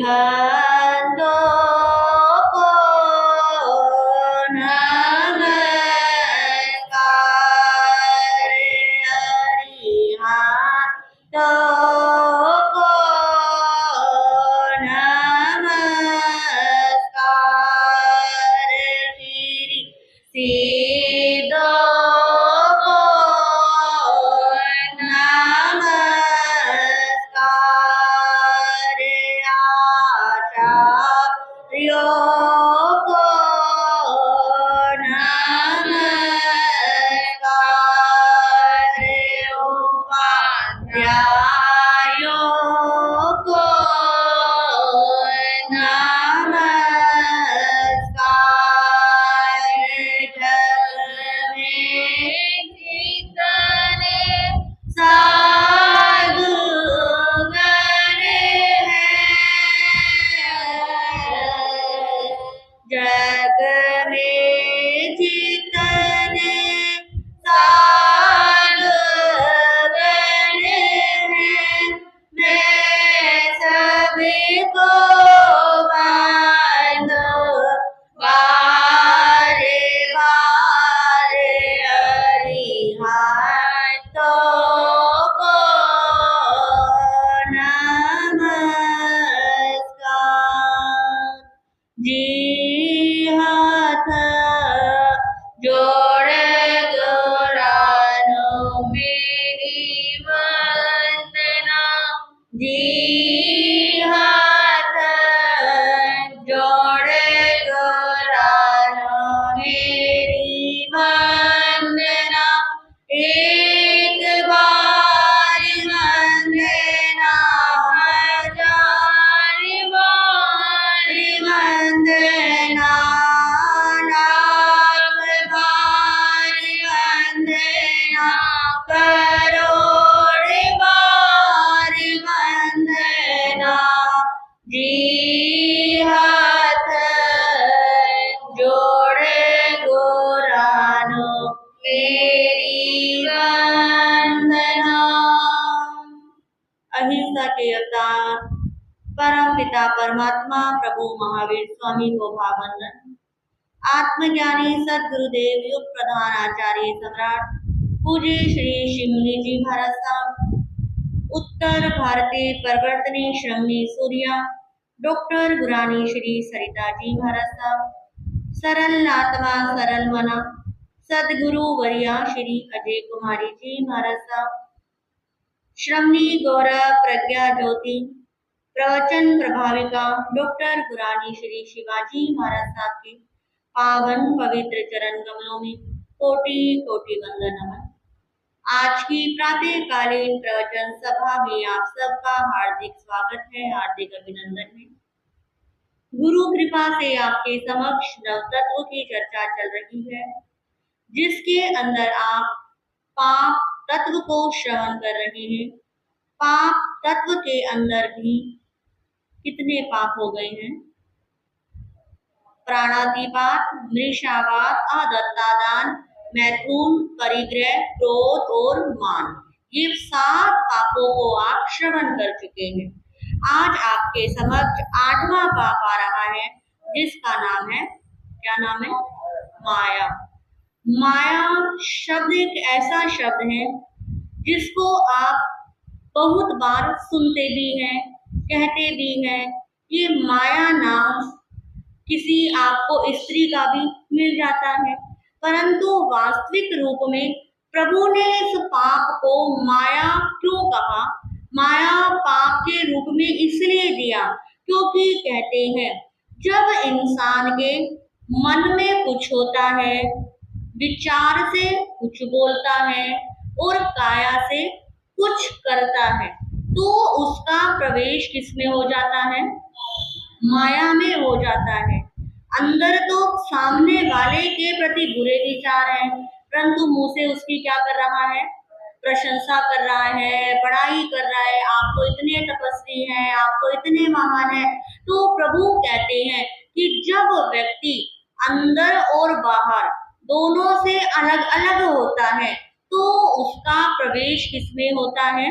अरिहंतो को नमस्कार। अरिहंतो को नमस्कार। सिद्धो को नमस्कार। आचार्यो को नमस्कार। उपाध्यायों को नमस्कार। जग में जितने साधु गण हैं, जग में जितने साधु गण हैं, मैं सभी को बांधो बारे बारे। अरिहंतों को नमस्कार। जी हाथ जोड़े गोरानो मेरी वंदना। जी हाथ जोड़े गोरानो मेरी वंदना। एक बार वंदना हजार बार वंदना। लाख बार वंदना करोड़ बार वंदना। जी हाथ जोड़े गोरानो मेरी वंदना। अहिंसा के अवतार परम पिता परमात्मा प्रभु महावीर स्वामी को भावंदन। आत्मज्ञानी सद्गुरुदेव युग प्रधान आचार्य सम्राट पूज्य श्री शिवमुनि जी महाराज साहब, उत्तर भारतीय परिवर्तनी श्रमणी सूर्या डॉक्टर गुरानी श्री सरिता जी महाराज साहब, सरल आत्मा सरल मना सदगुरु वरिया श्री अजय कुमारी जी महाराज साहब, श्रमणी गौरव प्रज्ञा ज्योति प्रवचन प्रभाविका डॉक्टर गुरानी श्री शिवाजी महाराज साहब के पावन पवित्र चरण कमलों में कोटि कोटि वंदन नमन। आज की प्रातःकालीन प्रवचन सभा में आप सबका हार्दिक स्वागत है, हार्दिक अभिनंदन है। गुरु कृपा से आपके समक्ष नव तत्व की चर्चा चल रही है, जिसके अंदर आप पाप तत्व को श्रवण कर रहे हैं। पाप तत्व के अंदर भी कितने पाप हो गए हैं? प्राणातिपात, मृषावात, अदत्तादान, मैथुन, परिग्रह, क्रोध और मान, ये 7 पापों को आप श्रवण कर चुके हैं। आज आपके समक्ष 8वां पाप आ रहा है, जिसका नाम है, क्या नाम है? माया। माया शब्द एक ऐसा शब्द है जिसको आप बहुत बार सुनते भी हैं, कहते भी हैं। ये माया नाम किसी आपको स्त्री का भी मिल जाता है, परंतु वास्तविक रूप में प्रभु ने इस पाप को माया क्यों कहा? माया पाप के रूप में इसलिए दिया क्योंकि कहते हैं जब इंसान के मन में कुछ होता है, विचार से कुछ बोलता है और काया से कुछ करता है, तो उसका प्रवेश किसमें हो जाता है? माया में हो जाता है। अंदर तो सामने वाले के प्रति बुरे विचार हैं, परंतु मुंह से उसकी क्या कर रहा है? प्रशंसा कर रहा है, बड़ाई कर रहा है, आप तो इतने तपस्वी हैं, आप तो इतने महान हैं। तो प्रभु कहते हैं कि जब व्यक्ति अंदर और बाहर दोनों से अलग अलग होता है, तो उसका प्रवेश किसमें होता है?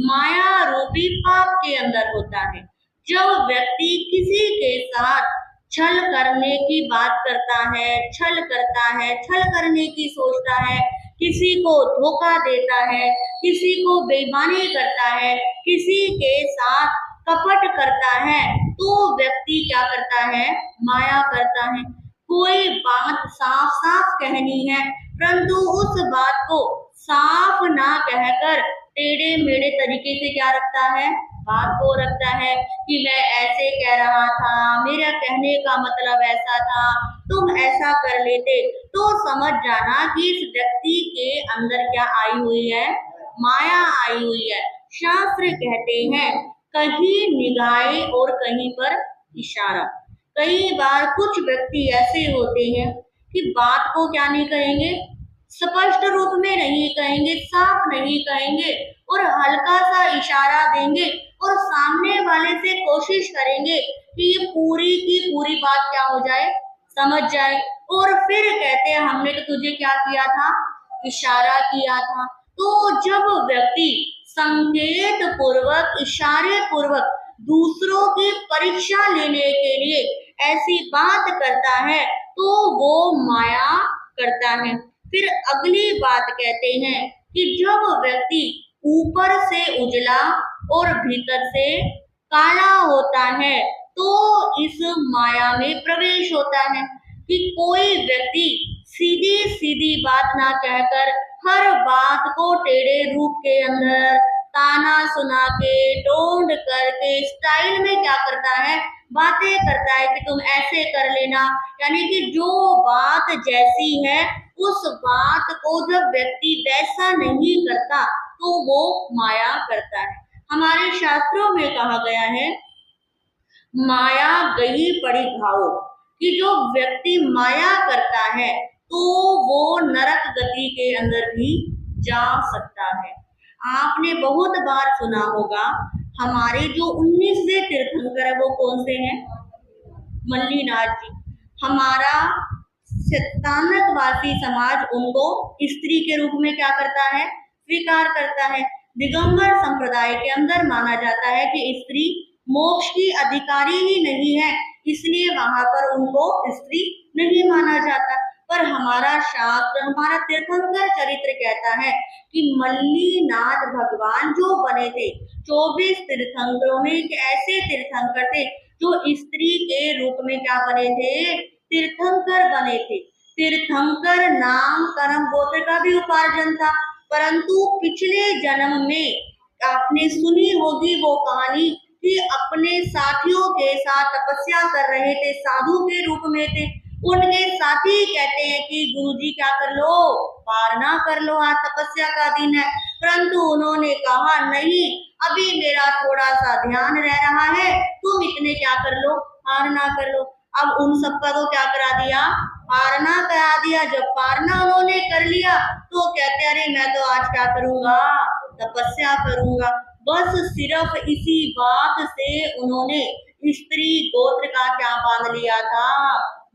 माया रूपी पाप के अंदर होता है। जब व्यक्ति किसी के साथ छल करने की बात करता है, छल करता है, छल करने की सोचता है, किसी को धोखा देता है, किसी को बेईमानी करता है, किसी के साथ कपट करता है, तो व्यक्ति क्या करता है? माया करता है। कोई बात साफ साफ कहनी है, परंतु उस बात को साफ ना कहकर टेढ़े मेढ़े तरीके से क्या रखता है? बात को रखता है कि मैं ऐसे कह रहा था, मेरा कहने का मतलब ऐसा था, तुम ऐसा कर लेते, तो समझ जाना कि इस व्यक्ति के अंदर क्या आई हुई है? माया आई हुई है। शास्त्र कहते हैं कहीं निगाहें और कहीं पर इशारा। कई बार कुछ व्यक्ति ऐसे होते हैं कि बात को क्या नहीं कहेंगे? स्पष्ट रूप में नहीं कहेंगे, साफ नहीं कहेंगे और हल्का सा इशारा देंगे और सामने वाले से कोशिश करेंगे कि ये पूरी की पूरी बात क्या हो जाए? समझ जाए। और फिर कहते हैं हमने तो तुझे क्या किया था? इशारा किया था। तो जब व्यक्ति संकेत पूर्वक, इशारे पूर्वक दूसरों की परीक्षा लेने के लिए ऐसी बात करता है तो वो माया करता है। फिर अगली बात कहते हैं कि जब व्यक्ति ऊपर से उजला और भीतर से काला होता है तो इस माया में प्रवेश होता है। कि कोई व्यक्ति सीधी सीधी बात ना कहकर हर बात को टेढ़े रूप के अंदर ताना सुना के, टोंड करके, स्टाइल में क्या करता है? बातें करता है कि तुम ऐसे कर लेना। यानी कि जो बात जैसी है उस बात को जब व्यक्ति वैसा नहीं करता तो वो माया करता है। हमारे शास्त्रों में कहा गया है माया गई पड़ी घाव, कि जो व्यक्ति माया करता है तो वो नरक गति के अंदर भी जा सकता है। आपने बहुत बार सुना होगा हमारे जो 19वें तीर्थंकर है वो कौन से हैं? मल्लीनाथ जी। हमारा स्थानकवासी समाज उनको स्त्री के रूप में क्या करता है? स्वीकार करता है। दिगंबर संप्रदाय के अंदर माना जाता है कि स्त्री मोक्ष की अधिकारी ही नहीं है, इसलिए वहां पर उनको स्त्री नहीं माना जाता। पर हमारा शास्त्र, हमारा तीर्थंकर चरित्र कहता है कि मल्लीनाथ भगवान जो बने थे, 24 तीर्थंकरों में एक ऐसे तीर्थंकर थे जो स्त्री के रूप में क्या बने थे? तीर्थंकर बने थे। तीर्थंकर नाम कर्म गोत्र का भी उपार्जन था, परंतु पिछले जन्म में आपने सुनी होगी वो कहानी कि अपने साथियों के साथ तपस्या कर रहे थे, साधु के रूप में थे। उनके साथी कहते हैं कि गुरुजी क्या कर लो? पारना कर लो, आज तपस्या का दिन है। परंतु उन्होंने कहा नहीं, अभी मेरा थोड़ा सा ध्यान रह रहा है, तुम इतने क्या कर लो? पारना कर लो। अब उन सबका तो क्या करा दिया? पारना करा दिया। जब पारना उन्होंने कर लिया तो कहते अरे मैं तो आज क्या करूंगा? तपस्या करूंगा। बस सिर्फ इसी बात से उन्होंने स्त्री गोत्र का क्या बांध लिया था?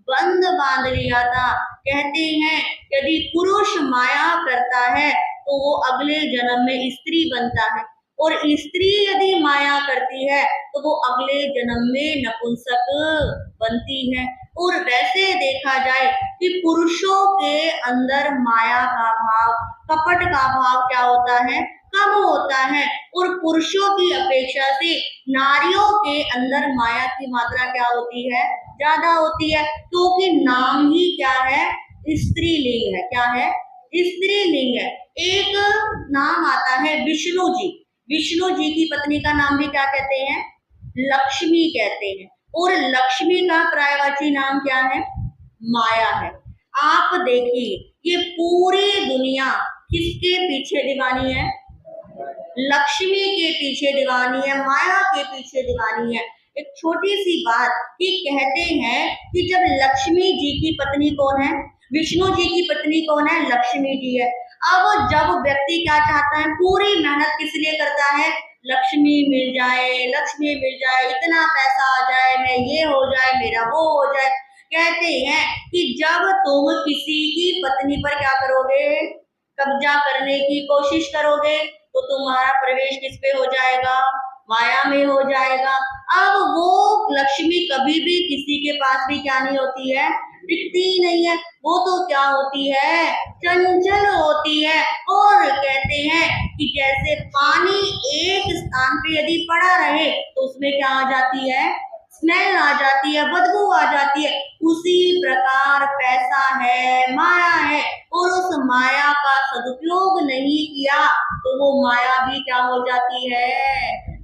बंध बांध लिया था। कहते हैं यदि पुरुष माया करता है तो वो अगले जन्म में स्त्री बनता है, और स्त्री यदि माया करती है तो वो अगले जन्म में नपुंसक बनती है। और वैसे देखा जाए कि पुरुषों के अंदर माया का भाव, कपट का भाव क्या होता है? कम होता है। और पुरुषों की अपेक्षा से नारियों के अंदर माया की मात्रा क्या होती है? ज्यादा होती है, क्योंकि नाम ही क्या है? स्त्रीलिंग है। क्या है? स्त्रीलिंग है। एक नाम आता है विष्णु जी। विष्णु जी की पत्नी का नाम भी क्या कहते हैं? लक्ष्मी कहते हैं। और लक्ष्मी का पर्यायवाची नाम क्या है? माया है। आप देखिए ये पूरी दुनिया किसके पीछे दीवानी है? लक्ष्मी के पीछे दीवानी है, माया के पीछे दीवानी है। एक छोटी सी बात कि कहते हैं कि जब लक्ष्मी जी की पत्नी कौन है? विष्णु जी की पत्नी कौन है? लक्ष्मी जी है। अब जब व्यक्ति क्या चाहता है? पूरी मेहनत किस लिए करता है? लक्ष्मी मिल जाए, लक्ष्मी मिल जाए, इतना पैसा आ जाए, मैं ये हो जाए, मेरा वो हो जाए। कहते हैं कि जब तुम किसी की पत्नी पर क्या करोगे? कब्जा करने की कोशिश करोगे तो तुम्हारा प्रवेश किस पे हो जाएगा? माया में हो जाएगा। अब वो लक्ष्मी कभी भी किसी के पास भी क्या नहीं होती है, टिकती ही नहीं है। वो तो क्या होती है, चंचल होती है। और कहते हैं कि जैसे पानी एक स्थान पे यदि पड़ा रहे तो उसमें क्या आ जाती है, स्मेल आ जाती है, बदबू आ जाती है। उसी प्रकार पैसा है, माया है, और उस माया का सदुपयोग नहीं किया तो वो माया भी क्या हो जाती है,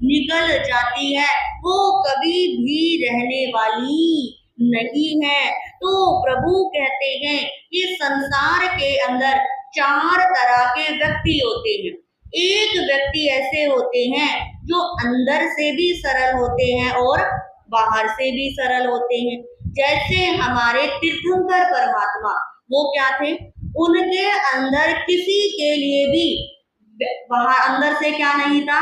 निगल जाती है। वो कभी भी रहने वाली नहीं है। तो प्रभु कहते हैं कि संसार के अंदर चार तरह के व्यक्ति होते हैं। एक व्यक्ति ऐसे होते हैं जो अंदर से भी सरल होते हैं और बाहर से भी सरल होते हैं। जैसे हमारे तीर्थंकर परमात्मा, वो क्या थे, उनके अंदर किसी के लिए भी बाहर अंदर से क्या नहीं था,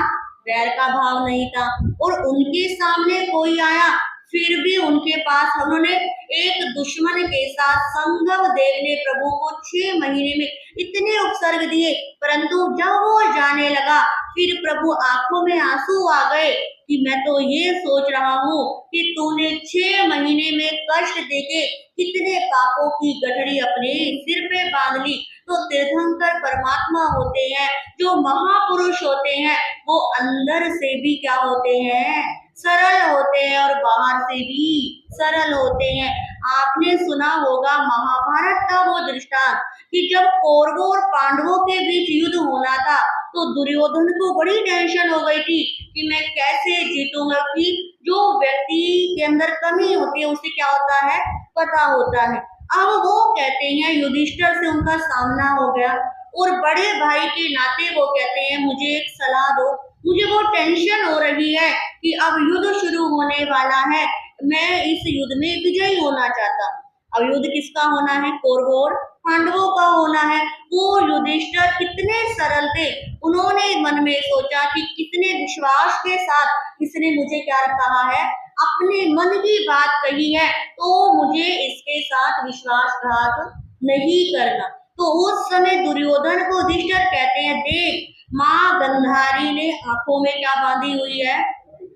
वैर का भाव नहीं था। और उनके सामने कोई आया फिर भी उनके पास उन्होंने एक दुश्मन के साथ संगम देव ने प्रभु को 6 महीने में इतने उपसर्ग दिए, परंतु जब वो जाने लगा फिर प्रभु आंखों में आंसू आ गए कि मैं तो ये सोच रहा हूँ कि तूने 6 महीने में कष्ट देके कितने पापों की गठरी अपने सिर पे बांध ली। तो तीर्थंकर परमात्मा होते हैं, जो महापुरुष होते हैं, वो अंदर से भी क्या होते हैं, सरल होते हैं और बाहर से भी सरल होते हैं। आपने सुना होगा महाभारत का वो दृष्टांत कि जब कौरवों और पांडवों के बीच युद्ध होना था तो दुर्योधन को बड़ी टेंशन हो गई थी कि मैं कैसे जीतूंगा, कि जो व्यक्ति के अंदर कमी होती है उसे क्या होता है, पता होता है। अब वो कहते हैं, युधिष्ठिर से उनका सामना हो गया और बड़े भाई के नाते वो कहते हैं मुझे एक सलाह दो, मुझे वो टेंशन हो रही है कि अब युद्ध शुरू होने वाला है, मैं इस युद्ध में विजयी होना चाहता हूँ। अब युद्ध किसका होना है, कौरवों और पांडवों का होना है। वो युधिष्ठिर कितने सरल थे, उन्होंने मन में सोचा कि कितने विश्वास के साथ इसने मुझे क्या कहा है, अपने मन की बात कही है, तो मुझे इसके साथ विश्वासघात नहीं करना। तो उस समय दुर्योधन को युधिष्ठिर कहते हैं, देख माँ गंधारी ने आंखों में क्या बांधी हुई है,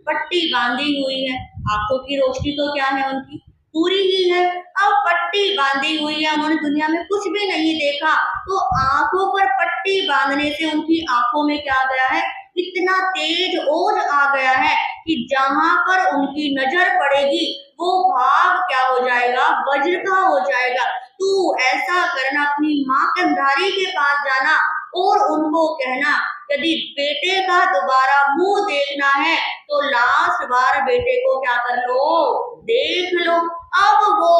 पट्टी बांधी हुई है। आंखों की रोशनी तो क्या है उनकी, पूरी ही है। अब पट्टी बांधी हुई है, उन्होंने दुनिया में कुछ भी नहीं देखा, तो आंखों पर पट्टी बांधने से उनकी आंखों में क्या आ गया है, इतना तेज ओज आ गया है कि जहां पर उनकी नजर पड़ेगी वो भाग क्या हो जाएगा, वज्र का हो जाएगा। तू ऐसा करना, अपनी माँ गंधारी के पास जाना और उनको कहना यदि बेटे का दोबारा मुंह देखना है तो लास्ट बार बेटे को क्या कर लो, देख लो। अब वो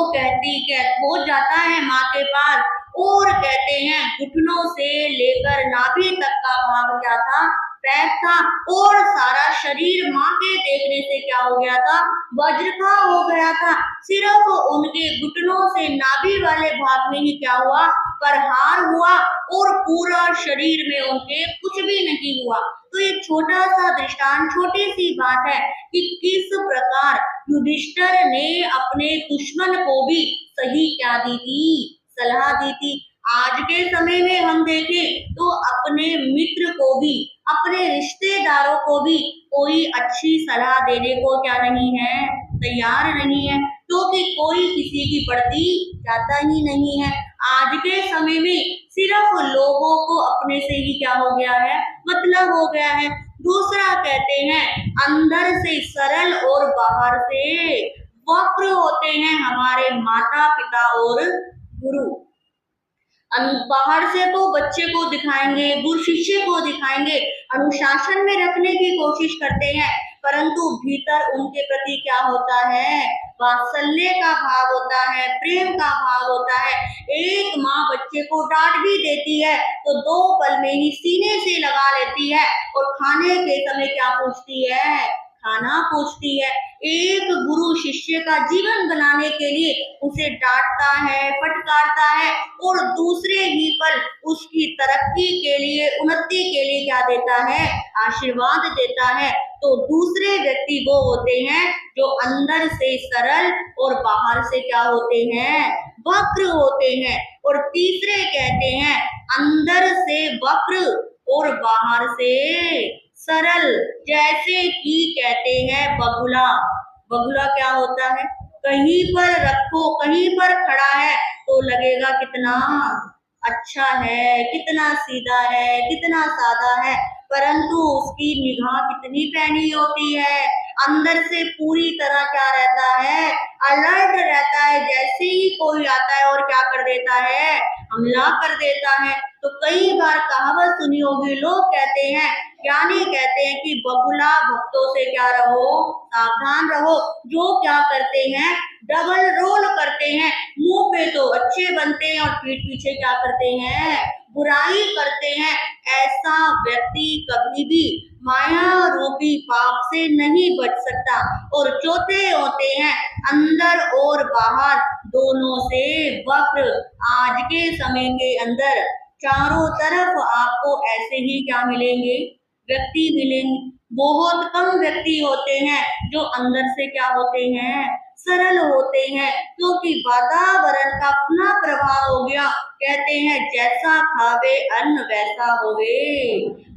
हो जाता है माँ के पास और कहते हैं घुटनों से लेकर नाभि तक का भाग क्या था, पैर था, और सारा शरीर माँ के देखने से क्या हो गया था, वज्र का हो गया था। सिर्फ उनके घुटनों से नाभि वाले भाग में ही क्या हुआ, प्रहार हुआ, और पूरा शरीर में उनके कुछ भी नहीं हुआ। तो ये छोटा सा दृष्टांत, छोटी सी बात है कि किस प्रकार युधिष्ठिर ने अपने दुश्मन को भी सही क्या दी थी, सलाह दी थी। आज के समय में हम देखें तो अपने मित्र को भी, अपने रिश्तेदारों को भी कोई अच्छी सलाह देने को क्या नहीं है, तैयार नहीं है, क्योंकि कोई किसी की बढ़ती चाहता ही नहीं है। आज के समय में सिर्फ लोगों को अपने से ही क्या हो गया है, मतलब हो गया है। दूसरा कहते हैं अंदर से सरल और बाहर से वक्र होते हैं हमारे माता पिता और गुरु। बाहर से तो बच्चे को दिखाएंगे, गुरु शिष्य को दिखाएंगे, अनुशासन में रखने की कोशिश करते हैं, परंतु भीतर उनके प्रति क्या होता है, वात्सल्य का भाव होता है, प्रेम का भाव होता है। एक माँ बच्चे को डांट भी देती है तो 2 पल में ही सीने से लगा लेती है और खाने के समय क्या पूछती है, खाना पूछती है। एक गुरु शिष्य का जीवन बनाने के लिए उसे डांटता है, फटकारता है, और दूसरे ही पल उसकी तरक्की के लिए, उन्नति के लिए क्या देता है, आशीर्वाद देता है। तो दूसरे व्यक्ति वो होते हैं जो अंदर से सरल और बाहर से क्या होते हैं, वक्र होते हैं। और तीसरे कहते हैं अंदर से वक्र और बाहर से सरल, जैसे कि कहते हैं बगुला। बगुला क्या होता है? कहीं पर रखो, कहीं पर खड़ा है तो लगेगा कितना अच्छा है, कितना सीधा है, कितना सादा है, परंतु उसकी निगाह कितनी पैनी होती है। अंदर से पूरी तरह क्या रहता है? अलर्ट रहता है। जैसे ही कोई आता है और क्या कर देता है? हमला कर देता है। तो कई बार कहावत सुनी होगी, लोग कहते हैं, ज्ञानी कहते हैं कि बगुला भक्तों से क्या रहो, सावधान रहो। जो क्या करते हैं? डबल रोल करते हैं। मुंह पे तो अच्छे बनते हैं और पीठ पीछे क्या करते हैं? बुराई करते हैं। ऐसा व्यक्ति कभी भी माया रूपी पाप से नहीं बच सकता। और चौथे होते हैं अंदर और बाहर दोनों से वक्र। आज के समय के अंदर चारों तरफ आपको ऐसे ही क्या मिलेंगे? व्यक्ति मिलेंगे। बहुत कम व्यक्ति होते हैं जो अंदर से क्या होते हैं? सरल होते हैं, क्योंकि वातावरण का अपना प्रभाव हो गया। कहते हैं जैसा खावे अन्न वैसा होवे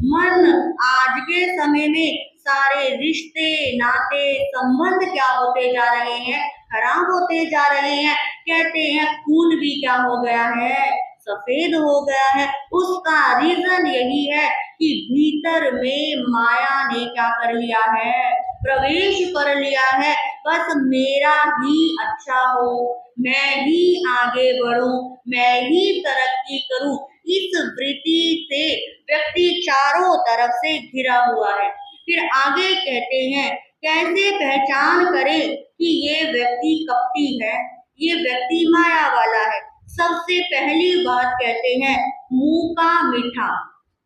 मन। आज के समय में सारे रिश्ते नाते संबंध क्या होते जा रहे हैं? खराब होते जा रहे हैं। कहते हैं खून भी क्या हो गया है? सफेद हो गया है। उसका रीजन यही है कि भीतर में माया ने क्या कर लिया है? प्रवेश कर लिया है। बस मेरा ही अच्छा हो, मैं ही आगे बढ़ूं, मैं ही तरक्की करूं, इस वृत्ति से व्यक्ति चारों तरफ से घिरा हुआ है। फिर आगे कहते हैं कैसे पहचान करें कि ये व्यक्ति कपटी है, ये व्यक्ति माया वाला है। सबसे पहली बात कहते हैं मुंह का मीठा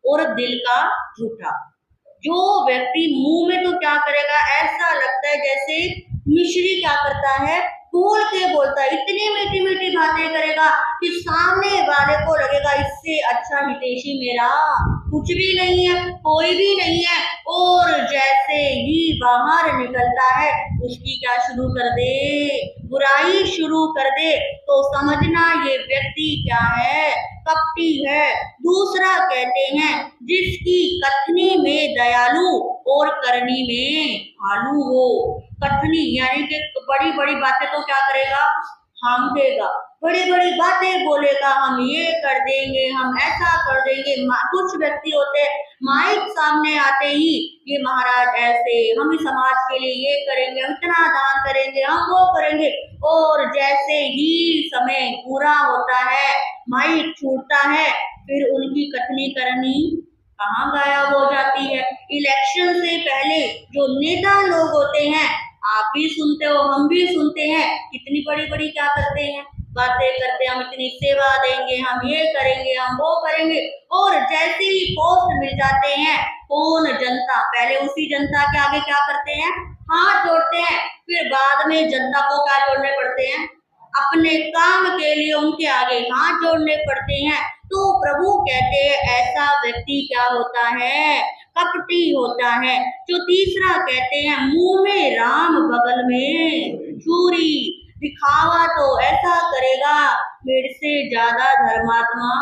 और दिल का झूठा। जो व्यक्ति मुंह में तो क्या करेगा, ऐसा लगता है जैसे मिश्री क्या करता है? खोल के बोलता है, इतनी मीठी मीठी बातें करेगा कि सामने वाले को लगेगा इससे अच्छा हितैषी मेरा कुछ भी नहीं है, कोई भी नहीं है। और जैसे ही बाहर निकलता है उसकी क्या शुरू कर दे? बुराई शुरू कर दे। तो समझना ये व्यक्ति क्या है? कपटी है। दूसरा कहते हैं जिसकी कथनी में दयालु और करनी में भालू हो। कथनी यानी कि बड़ी बड़ी बातें तो क्या करेगा? हांकेगा, बड़ी बड़ी बातें बोलेगा, हम ये कर देंगे, हम ऐसा कर देंगे। कुछ व्यक्ति होते हैं माइक सामने आते ही ये महाराज ऐसे, हम इस समाज के लिए ये करेंगे, हम इतना दान करेंगे, हम वो करेंगे। और जैसे ही समय पूरा होता है, माइक छूटता है, फिर उनकी कथनी करनी कहाँ गायब हो जाती है। इलेक्शन से पहले जो नेता लोग होते हैं, आप भी सुनते हो, हम भी सुनते हैं, कितनी बड़ी बड़ी क्या करते हैं? बातें करते हैं, हम इतनी सेवा देंगे, हम ये करेंगे, हम वो करेंगे। और जैसे ही पोस्ट मिल जाते हैं, कौन जनता पहले उसी जनता के आगे क्या करते हैं? हाथ जोड़ते हैं। फिर बाद में जनता को क्या जोड़ने पड़ते हैं? अपने काम के लिए उनके आगे हाथ जोड़ने पड़ते हैं। तो प्रभु कहते हैं ऐसा व्यक्ति क्या होता है? कपटी होता है। जो तीसरा कहते हैं मुंह में राम बगल में छुरी। दिखावा तो ऐसा करेगा मेरे से ज्यादा धर्मात्मा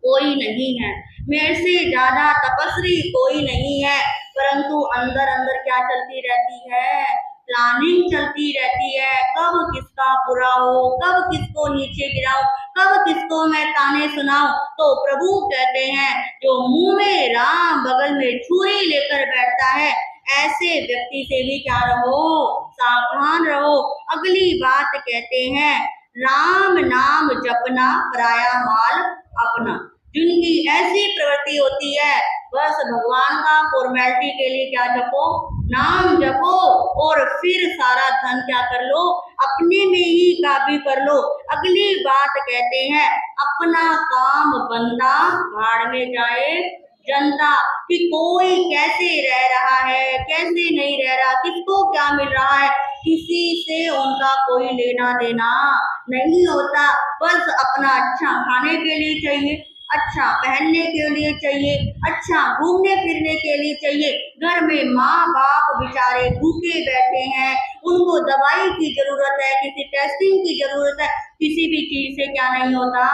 कोई नहीं है, मेरे से ज्यादा तपस्वी कोई नहीं है, परंतु अंदर अंदर क्या चलती रहती है? प्लानिंग चलती रहती है। कब किसका बुरा हो, कब किसको नीचे गिराऊं, कब किसको मैं ताने सुनाऊं। तो प्रभु कहते हैं जो मुंह में राम बगल में छुरी लेकर बैठता है, ऐसे व्यक्ति से भी क्या रहो? सावधान रहो। अगली बात कहते हैं राम नाम जपना पराया माल अपना। जिनकी ऐसी प्रवृत्ति होती है, बस भगवान का फॉर्मेलिटी के लिए क्या जपो? नाम जपो, और फिर सारा धन क्या कर लो? अपने में ही काबू कर लो। अगली बात कहते हैं अपना काम बंदा भाड़ में जाए जनता। कि कोई कैसे रह रहा है, कैसे नहीं रह रहा, किसको क्या मिल रहा है, किसी से उनका कोई लेना देना नहीं होता। बस अपना अच्छा खाने के लिए चाहिए, अच्छा पहनने के लिए चाहिए, अच्छा घूमने फिरने के लिए चाहिए। घर में माँ बाप बेचारे भूखे बैठे हैं, उनको दवाई की जरूरत है, किसी टेस्टिंग की जरूरत है, किसी भी चीज से क्या नहीं होता?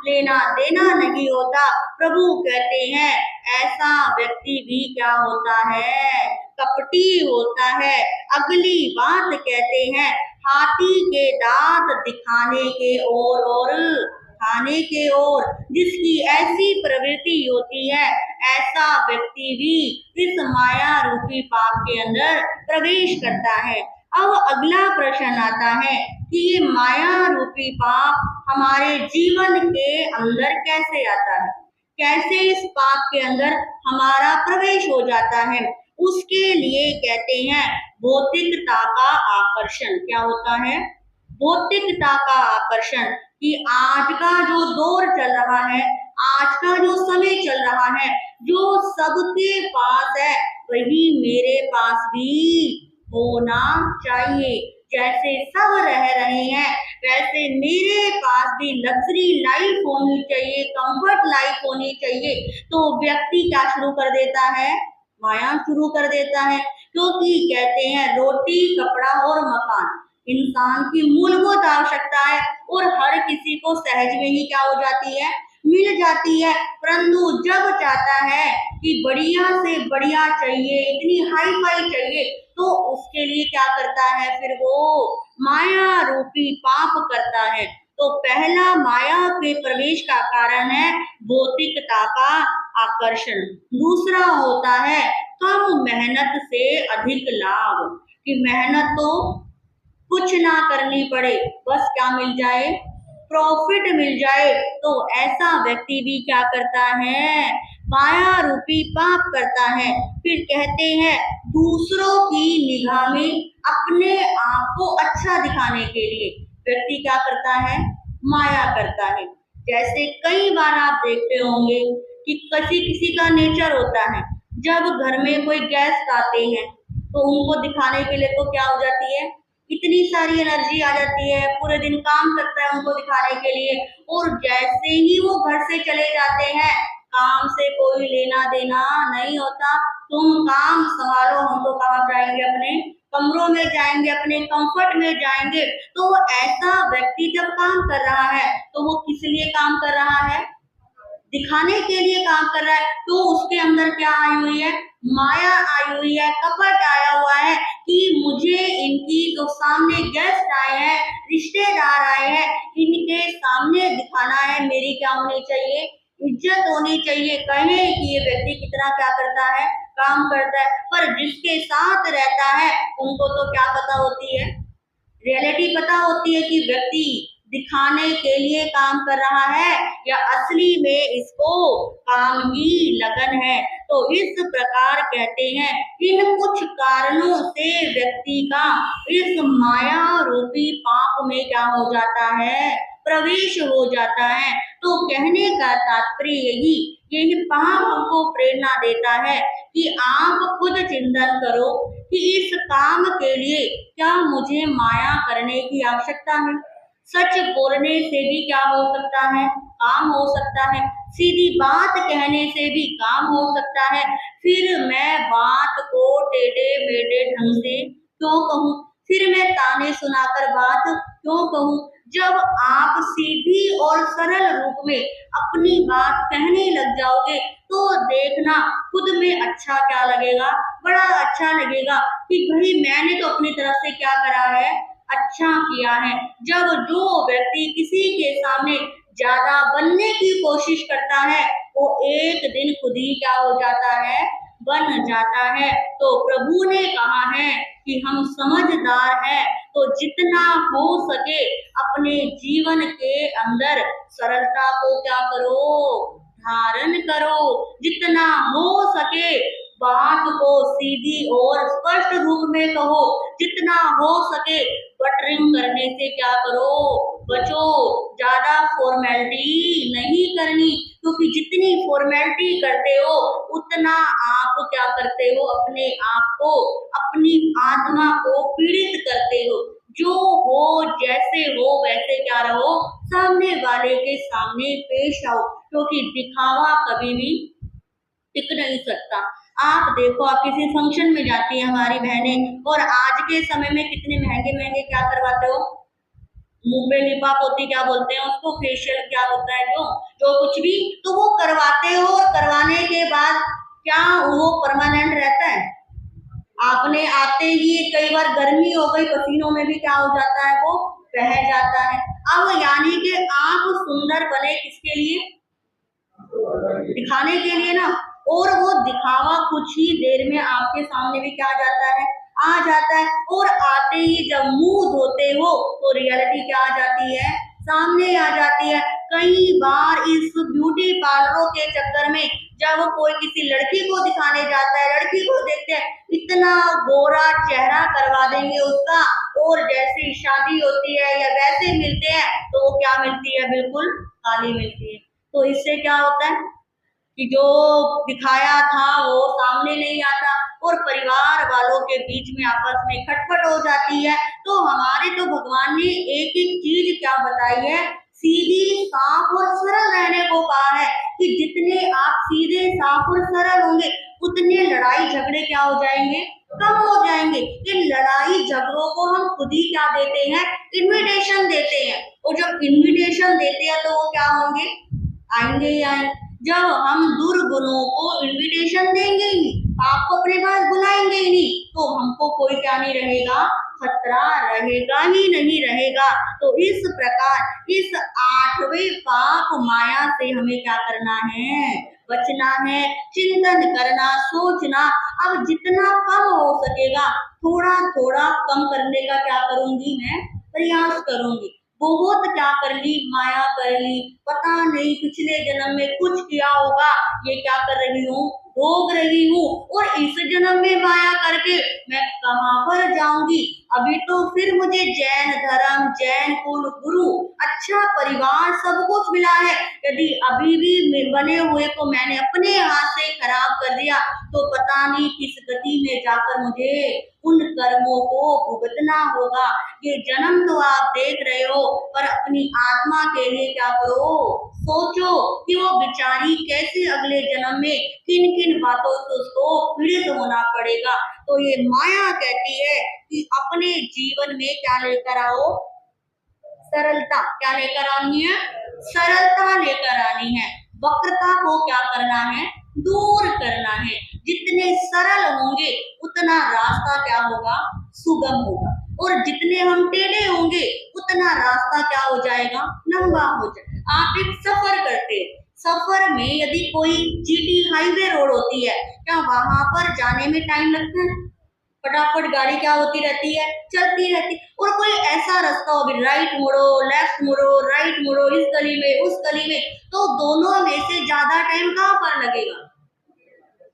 लेना देना नहीं होता। प्रभु कहते हैं ऐसा व्यक्ति भी क्या होता है, कपटी होता है। अगली बात कहते हैं, हाथी के दांत दिखाने के और खाने के ओर जिसकी ऐसी प्रवृत्ति होती है, ऐसा व्यक्ति भी इस माया रूपी पाप के अंदर प्रवेश करता है। अब अगला प्रश्न आता है कि ये माया रूपी पाप हमारे जीवन के अंदर कैसे आता है, कैसे इस पाप के अंदर हमारा प्रवेश हो जाता है। उसके लिए कहते हैं भौतिकता का आकर्षण। क्या होता है? भौतिकता का आकर्षण। कि आज का जो दौर चल रहा है, आज का जो समय चल रहा है, जो सबके पास है वही मेरे पास भी होना चाहिए। जैसे सब रह रहे हैं वैसे मेरे पास भी लग्जरी लाइफ होनी चाहिए, कंफर्ट लाइफ होनी चाहिए। तो व्यक्ति क्या शुरू कर देता है? माया शुरू कर देता है। क्योंकि कहते हैं रोटी, कपड़ा और मकान इंसान की मूलभूत आवश्यकता है और हर किसी को सहज में ही क्या हो जाती है, मिल जाती है। परंतु जब चाहता है कि बढ़िया से बढ़िया चाहिए, इतनी हाई फाई चाहिए, तो उसके लिए क्या करता है? फिर वो माया रूपी पाप करता है। तो पहला माया के प्रवेश का कारण है भौतिकता का आकर्षण। दूसरा होता है कम मेहनत से अधिक लाभ। कि मेहनत तो कुछ ना करनी पड़े, बस क्या मिल जाए? प्रॉफिट मिल जाए। तो ऐसा व्यक्ति भी क्या करता है? माया रूपी पाप करता है। फिर कहते हैं दूसरों की निगाह में अपने आप को अच्छा दिखाने के लिए व्यक्ति क्या करता है? माया करता है। जैसे कई बार आप देखते होंगे कि किसी किसी का नेचर होता है, जब घर में कोई गेस्ट आते हैं तो उनको दिखाने के लिए तो क्या हो जाती है, इतनी सारी एनर्जी आ जाती है, पूरे दिन काम करता है उनको दिखाने के लिए। और जैसे ही वो घर से चले जाते हैं, काम से कोई लेना देना नहीं होता, तुम काम संभालो, हम तो कहाँ जाएंगे, अपने कमरों में जाएंगे, अपने कंफर्ट में जाएंगे। तो ऐसा व्यक्ति जब काम कर रहा है तो वो किस लिए काम कर रहा है? दिखाने के लिए काम कर रहा है। तो उसके अंदर क्या आई हुई है? माया आई हुई है, कपट आया हुआ है कि मुझे इनकी जो सामने गेस्ट आए हैं, रिश्तेदार आए हैं, इनके सामने दिखाना है, मेरी क्या होनी चाहिए? इज्जत होनी चाहिए। कहे कि ये व्यक्ति कितना क्या करता है? काम करता है। पर जिसके साथ रहता है उनको तो क्या पता होती है? रियलिटी पता होती है कि व्यक्ति दिखाने के लिए काम कर रहा है या असली में इसको काम की लगन है। तो इस प्रकार कहते हैं इन कुछ कारणों से व्यक्ति का इस माया रूपी पाप में क्या हो जाता है? प्रवेश हो जाता है। तो कहने का तात्पर्य यही पाप हमको प्रेरणा देता है कि आप खुद चिंतन करो कि इस काम के लिए क्या मुझे माया करने की आवश्यकता है? सच बोलने से भी क्या हो सकता है? काम हो सकता है। सीधी बात कहने से भी काम हो सकता है। फिर मैं बात को टेढ़े मेढ़े ढंग से क्यों कहूँ? फिर मैं ताने सुनाकर बात क्यों कहूँ? जब आप सीधी और सरल रूप में अपनी बात कहने लग जाओगे तो देखना खुद में अच्छा क्या लगेगा? बड़ा अच्छा लगेगा कि भाई मैंने तो अपनी तरफ से क्या करा है? अच्छा किया है। जब जो व्यक्ति किसी के सामने ज्यादा बनने की कोशिश करता है वो एक दिन खुद ही क्या हो जाता है? बन जाता है। तो प्रभु ने कहा है कि हम समझदार हैं तो जितना हो सके अपने जीवन के अंदर सरलता को क्या करो? धारण करो। जितना हो सके बात को सीधी और स्पष्ट रूप में कहो। जितना हो सके बटरिंग करने से क्या करो? बचो। ज्यादा फॉर्मेलिटी नहीं करनी, क्योंकि जितनी फॉर्मेलिटी करते हो उतना आप क्या करते हो? अपने आप को, अपनी आत्मा को पीड़ित करते हो। जो हो जैसे हो वैसे क्या रहो, सामने वाले के सामने पेश आओ, क्योंकि दिखावा कभी भी टिक नहीं सकता। आप देखो, आप किसी फंक्शन में जाती है हमारी बहनें, और आज के समय में कितने महंगे महंगे क्या करवाते हो? मुंह पे लिपा पोती क्या बोलते हैं उसको, फेशियल क्या होता है, जो जो कुछ भी, तो वो करवाते हो और करवाने के बाद क्या वो परमानेंट रहता है? आपने आते ही कई बार गर्मी हो गई, पसीनों में भी क्या हो जाता है, वो बह जाता है। अब यानी कि आप सुंदर बने किसके लिए? दिखाने के लिए ना। और वो दिखावा कुछ ही देर में आपके सामने भी क्या आ जाता है, आ जाता है। और आते ही जब मुंह धोते हो तो रियलिटी क्या आ जाती है, सामने आ जाती है। कई बार इस ब्यूटी पार्लरों के चक्कर में जब कोई किसी लड़की को दिखाने जाता है, लड़की को देखते हैं इतना गोरा चेहरा करवा देंगे उसका, और जैसे शादी होती है या वैसे मिलते हैं तो वो क्या मिलती है, बिल्कुल काली मिलती है। तो इससे क्या होता है कि जो दिखाया था वो सामने नहीं आता, और परिवार वालों के बीच में आपस में खटपट हो जाती है। तो हमारे तो भगवान ने एक एक चीज क्या बताई है, सीधी साफ और सरल रहने को कहा है कि जितने आप सीधे साफ और सरल होंगे उतने लड़ाई झगड़े क्या हो जाएंगे, कम हो जाएंगे। इन लड़ाई झगड़ों को हम खुद ही क्या देते हैं, इन्विटेशन देते हैं। और जब इन्विटेशन देते हैं तो वो क्या होंगे, आएंगे ही आएंगे। जब हम दुर्गुणों को इनविटेशन देंगे ही नहीं, आपको अपने पास बुलाएंगे ही नहीं, तो हमको कोई क्या नहीं रहेगा, खतरा रहेगा ही नहीं रहेगा। तो इस प्रकार इस 8वें पाप माया से हमें क्या करना है, बचना है, चिंतन करना, सोचना। अब जितना कम हो सकेगा थोड़ा थोड़ा कम करने का क्या करूंगी, मैं प्रयास करूंगी। बहुत क्या कर ली, माया कर ली, पता नहीं पिछले जन्म में कुछ किया होगा, ये क्या कर रही हूँ, भोग रही हूँ। और इस जन्म में माया करके मैं कहाँ पर जाऊंगी। अभी तो फिर मुझे जैन धर्म, जैन कुल, गुरु, अच्छा परिवार सब कुछ मिला है। यदि अभी भी बने हुए को मैंने अपने हाथ से खराब कर दिया तो पता नहीं किस गति में जाकर मुझे उन कर्मों को भुगतना होगा। ये जन्म तो आप देख रहे हो, पर अपनी आत्मा के लिए क्या करो, सोचो कि वो बेचारी कैसे अगले जन्म में किन किन बातों से उसको पीड़ित होना पड़ेगा। तो ये माया कहती है कि अपने जीवन में क्या लेकर आओ, सरलता। क्या लेकर आनी है, सरलता लेकर आनी है। वक्रता को क्या करना है, दूर करना है। जितने सरल होंगे उतना रास्ता क्या होगा, सुगम होगा। और जितने हम टेढ़े होंगे उतना रास्ता क्या हो जाएगा, लंबा हो जाएगा। आप एक सफर करते हैं, सफर में यदि कोई जीटी हाईवे रोड होती है, क्या वहां पर जाने में टाइम लगता है? फटाफट गाड़ी क्या होती रहती है, चलती रहती। और कोई ऐसा रास्ता हो, अभी राइट मुड़ो, लेफ्ट मुड़ो, राइट मुड़ो, इस गली में उस गली में, तो दोनों में से ज्यादा टाइम कहाँ पर लगेगा?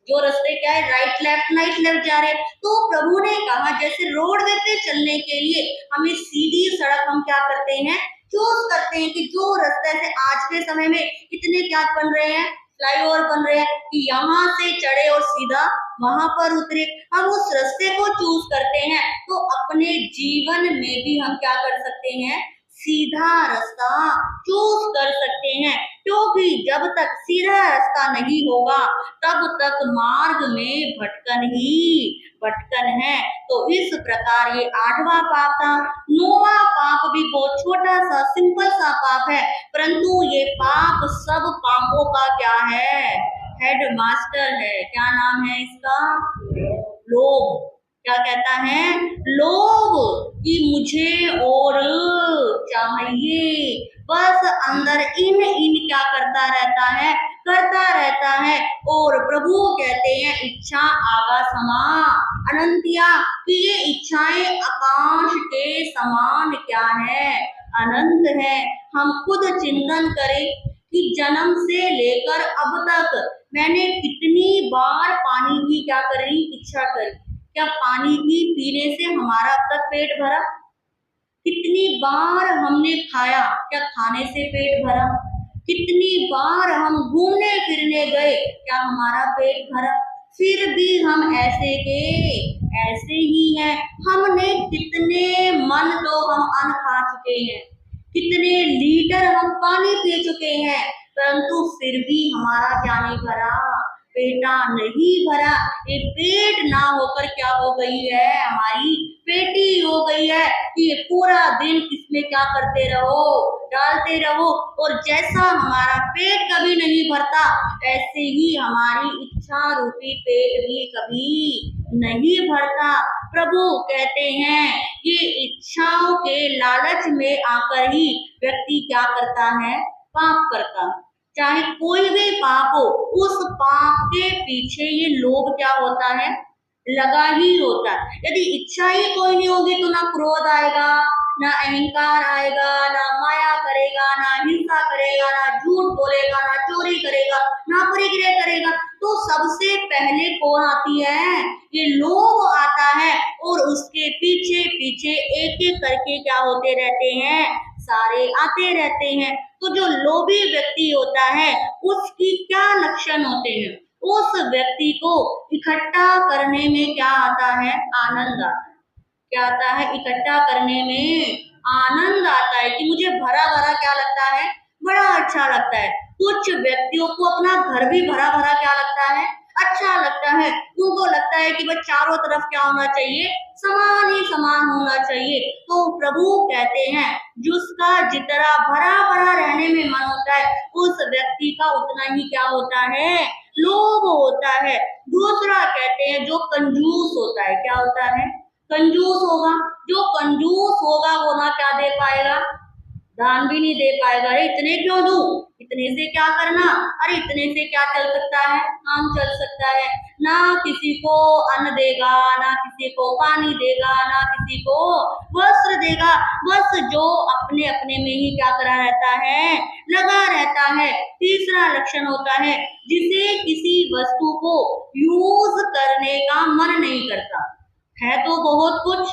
जो रास्ते क्या है, राइट लेफ्ट जा रहे हैं। तो प्रभु ने कहा जैसे रोडवे पे चलने के लिए हमें सीधी सड़क हम क्या करते हैं, चूज करते हैं कि जो रास्ते से आज के समय में इतने क्या बन रहे हैं, फ्लाईओवर बन रहे हैं कि यहाँ से चढ़े और सीधा वहां पर उतरे, हम उस रास्ते को चूज करते हैं। तो अपने जीवन में भी हम क्या कर सकते हैं, सीधा रास्ता चूज कर सकते हैं। क्योंकि जब तक सीधा रास्ता नहीं होगा तब तक मार्ग में भटकन ही भटकन है। तो इस प्रकार ये 8वां पाप था। 9वां पाप भी बहुत छोटा सा सिंपल सा पाप है, परंतु ये पाप सब पापों का क्या है, हेड मास्टर है। क्या नाम है इसका, लोभ। क्या कहता है, लोभ, कि मुझे और चाहिए। बस अंदर इन इन क्या करता रहता है, करता रहता है। और प्रभु कहते हैं इच्छा आगा समा अनंतिया, कि ये इच्छाएं आकाश के समान क्या है, अनंत है। हम खुद चिंतन करें कि जन्म से लेकर अब तक मैंने कितनी बार पानी की क्या करी, इच्छा करी। क्या पानी की पीने से हमारा अब तक पेट भरा? कितनी बार हमने खाया, क्या खाने से पेट भरा? कितनी बार हम घूमने फिरने गए, क्या हमारा पेट भरा? फिर भी हम ऐसे के ऐसे ही हैं। हमने कितने मन तो हम अन्न खा चुके हैं, कितने लीटर हम पानी पी चुके हैं, परंतु फिर भी हमारा क्या नहीं भरा, पेटा नहीं भरा, ये पेट ना होकर क्या हो गई है, हमारी पेटी हो गई है कि ये पूरा दिन इसमें क्या करते रहो, डालते रहो। और जैसा हमारा पेट कभी नहीं भरता, ऐसे ही हमारी इच्छा रूपी पेट भी कभी नहीं भरता। प्रभु कहते हैं ये इच्छाओं के लालच में आकर ही व्यक्ति क्या करता है, पाप करता है। चाहे कोई भी पाप हो, उस पाप के पीछे ये लोभ क्या होता है, लगा ही होता है। यदि इच्छा ही कोई नहीं होगी तो ना क्रोध आएगा, ना अहंकार आएगा, ना माया करेगा, ना हिंसा करेगा, ना झूठ बोलेगा, ना चोरी करेगा, ना परिग्रह करेगा। तो सबसे पहले कौन आती है, ये लोभ आता है। और उसके पीछे पीछे एक एक करके क्या होते रहते हैं, सारे आते रहते हैं। तो जो लोभी व्यक्ति होता है उसकी क्या लक्षण होते हैं, उस व्यक्ति को इकट्ठा करने में क्या आता है, आनंद आता है। क्या आता है, इकट्ठा करने में आनंद आता है कि मुझे भरा भरा क्या लगता है, बड़ा अच्छा लगता है। कुछ व्यक्तियों को अपना घर भी भरा भरा क्या लगता है, अच्छा लगता है। उनको लगता है कि बस चारों तरफ क्या होना चाहिए, समान ही समान होना चाहिए। तो प्रभु कहते हैं जिसका जितना भरा भरा रहने में मन होता है, उस व्यक्ति का उतना ही क्या होता है, लोभ होता है। दूसरा कहते हैं जो कंजूस होता है, क्या होता है, कंजूस होगा। जो कंजूस होगा वो ना क्या दे पाएगा, दान भी नहीं दे पाएगा। अरे इतने क्यों दूं, इतने से क्या करना, अरे इतने से क्या चल सकता है, काम चल सकता है। ना किसी को अन्न देगा, ना किसी को पानी देगा, ना किसी को वस्त्र देगा। बस जो अपने अपने में ही क्या करा रहता है, लगा रहता है। तीसरा लक्षण होता है जिसे किसी वस्तु को यूज करने का मन नहीं करता। है तो बहुत कुछ,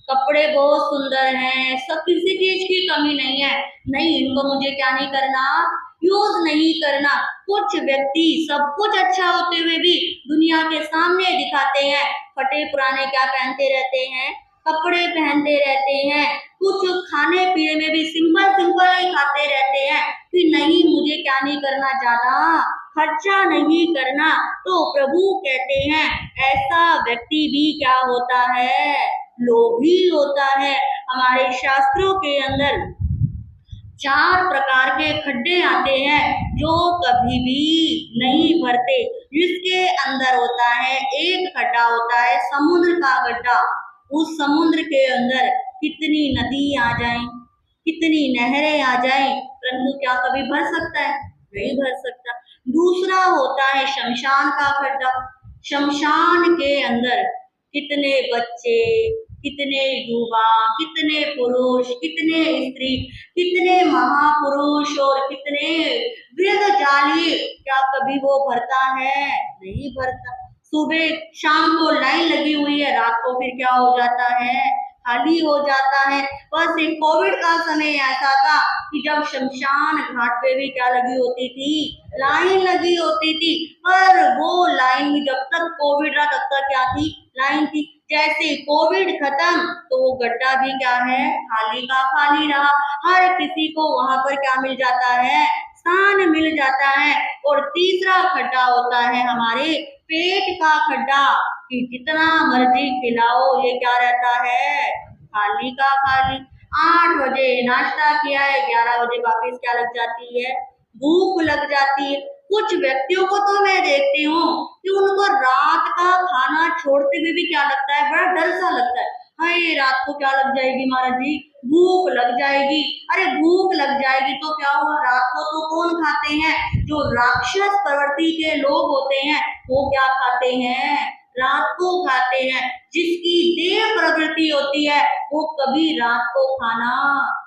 कपड़े बहुत सुंदर हैं, सब किसी चीज की कमी नहीं है, नहीं इनको मुझे क्या नहीं करना, यूज नहीं करना। कुछ व्यक्ति सब कुछ अच्छा होते हुए भी दुनिया के सामने दिखाते हैं, फटे पुराने क्या पहनते रहते हैं, कपड़े पहनते रहते हैं। कुछ खाने पीने में भी सिंपल सिंपल ही खाते रहते हैं कि नहीं मुझे क्या नहीं करना, ज्यादा खर्चा नहीं करना। तो प्रभु कहते हैं ऐसा व्यक्ति भी क्या होता है, लोभी होता है। हमारे शास्त्रों के अंदर 4 प्रकार के खड्डे आते हैं जो कभी भी नहीं भरते। जिसके अंदर होता है, एक खड्डा होता है समुद्र का गड्ढा। उस समुद्र के अंदर कितनी नदी आ जाए, कितनी नहरें आ जाए, परंतु क्या कभी भर सकता है, नहीं भर सकता। दूसरा होता है शमशान का खड्डा। शमशान के अंदर कितने बच्चे, कितने युवा, कितने पुरुष, कितने स्त्री, कितने महापुरुष और कितने वृद्ध जाली, क्या कभी वो भरता है, नहीं भरता। सुबह शाम को लाइन लगी हुई है, रात को फिर क्या हो जाता है, खाली हो जाता है। बस एक कोविड का समय ऐसा था कि जब शमशान घाट पे भी क्या लगी होती थी, लाइन लगी होती थी। पर वो लाइन में जब तक कोविड रहा तब तक क्या थी, लाइन थी। जैसे कोविड खत्म तो वो गड्ढा भी क्या है, खाली का खाली रहा। हर किसी को वहां पर क्या मिल जाता है, स्थान मिल जाता है। और तीसरा खड्डा होता है हमारे पेट का खड्डा कि जितना मर्जी खिलाओ ये क्या रहता है, खाली का खाली। 8 बजे नाश्ता किया है, 11 बजे वापस क्या लग जाती है, भूख लग जाती है। कुछ व्यक्तियों को तो मैं देखती हूँ कि उनको रात का खाना छोड़ते हुए भी क्या लगता है, बड़ा डर सा लगता है, हाय रात को क्या लग जाएगी महाराज जी, भूख लग जाएगी। अरे भूख लग जाएगी तो क्या हुआ, रात को तो कौन खाते हैं, जो राक्षस प्रवृत्ति के लोग होते हैं वो क्या खाते हैं, रात को खाते हैं। जिसकी देह प्रवृत्ति होती है वो कभी रात को खाना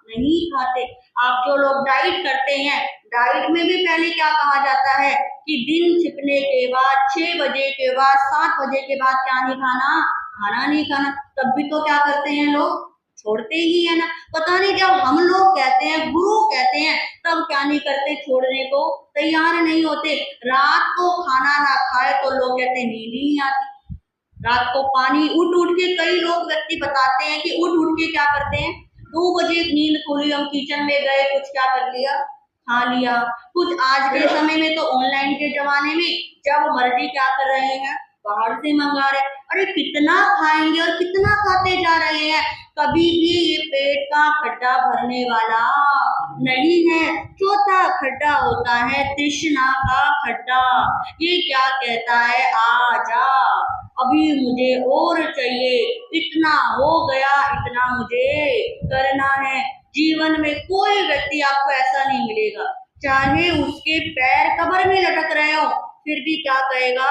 नहीं खाते। आप जो लोग डाइट करते हैं, डाइट में भी पहले क्या कहा जाता है कि दिन छिपने के बाद 6 बजे के बाद 7 बजे के बाद क्या नहीं खाना, खाना नहीं खाना। तब भी तो क्या करते हैं लोग, छोड़ते ही है ना। पता नहीं जब हम लोग कहते हैं, गुरु कहते हैं, तब क्या नहीं करते, छोड़ने को तैयार नहीं होते। रात को खाना ना खाए तो लोग कहते हैं नींद ही नहीं आती। रात को पानी उठ उठ के, कई लोग व्यक्ति बताते हैं कि उठ उठ के क्या करते हैं, 2 बजे नींद खुली, हम किचन में गए, कुछ क्या कर लिया, खा लिया। कुछ आज के समय में तो ऑनलाइन के जमाने में जब मर्जी क्या कर रहे हैं, बाहर से मंगा रहे। अरे कितना खाएंगे और कितना खाते जा रहे हैं, कभी भी ये पेट का खड्डा भरने वाला नहीं है। चौथा खड्डा होता है तृष्णा का खड्डा। ये क्या कहता है, आ जा, अभी मुझे और चाहिए, इतना हो गया, इतना मुझे करना है। जीवन में कोई व्यक्ति आपको ऐसा नहीं मिलेगा, चाहे उसके पैर कब्र में लटक रहे हो, फिर भी क्या कहेगा,